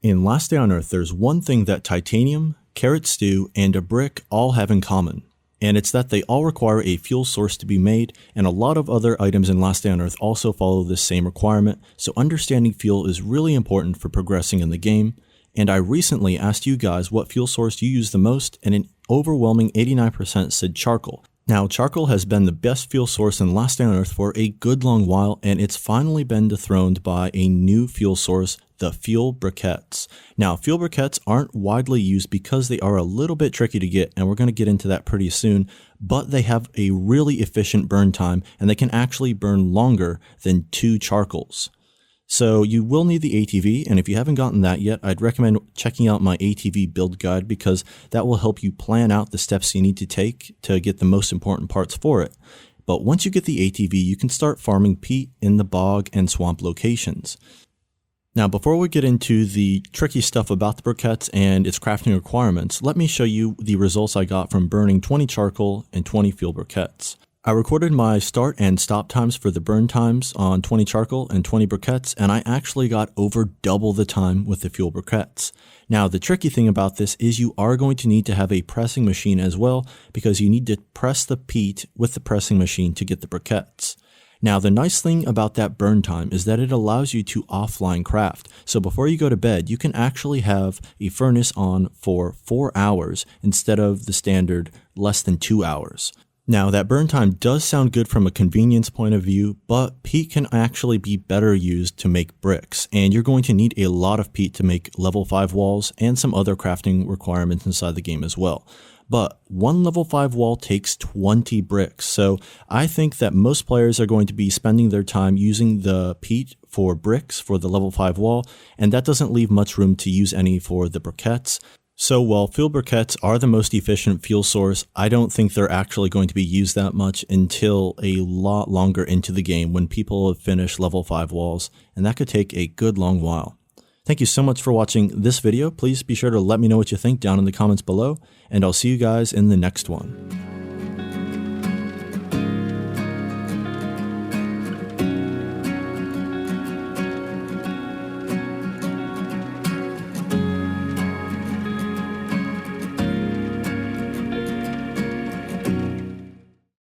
In Last Day on Earth, there's one thing that titanium, carrot stew, and a brick all have in common, and it's that they all require a fuel source to be made, and a lot of other items in Last Day on Earth also follow this same requirement, so understanding fuel is really important for progressing in the game. And I recently asked you guys what fuel source you use the most, and an overwhelming 89% said charcoal. Now, charcoal has been the best fuel source in Last Day on Earth for a good long while, and it's finally been dethroned by a new fuel source, the fuel briquettes. Now, fuel briquettes aren't widely used because they are a little bit tricky to get, and we're going to get into that pretty soon, but they have a really efficient burn time, and they can actually burn longer than 2 charcoals. So you will need the ATV, and if you haven't gotten that yet, I'd recommend checking out my ATV build guide because that will help you plan out the steps you need to take to get the most important parts for it. But once you get the ATV, you can start farming peat in the bog and swamp locations. Now, before we get into the tricky stuff about the briquettes and its crafting requirements, let me show you the results I got from burning 20 charcoal and 20 fuel briquettes. I recorded my start and stop times for the burn times on 20 charcoal and 20 briquettes, and I actually got over double the time with the fuel briquettes. Now, the tricky thing about this is you are going to need to have a pressing machine as well, because you need to press the peat with the pressing machine to get the briquettes. Now, the nice thing about that burn time is that it allows you to offline craft. So before you go to bed, you can actually have a furnace on for 4 hours instead of the standard less than 2 hours. Now, that burn time does sound good from a convenience point of view, but peat can actually be better used to make bricks, and you're going to need a lot of peat to make level 5 walls and some other crafting requirements inside the game as well. But one level 5 wall takes 20 bricks, so I think that most players are going to be spending their time using the peat for bricks for the level 5 wall, and that doesn't leave much room to use any for the briquettes. So while fuel briquettes are the most efficient fuel source, I don't think they're actually going to be used that much until a lot longer into the game when people have finished level 5 walls, and that could take a good long while. Thank you so much for watching this video. Please be sure to let me know what you think down in the comments below, and I'll see you guys in the next one.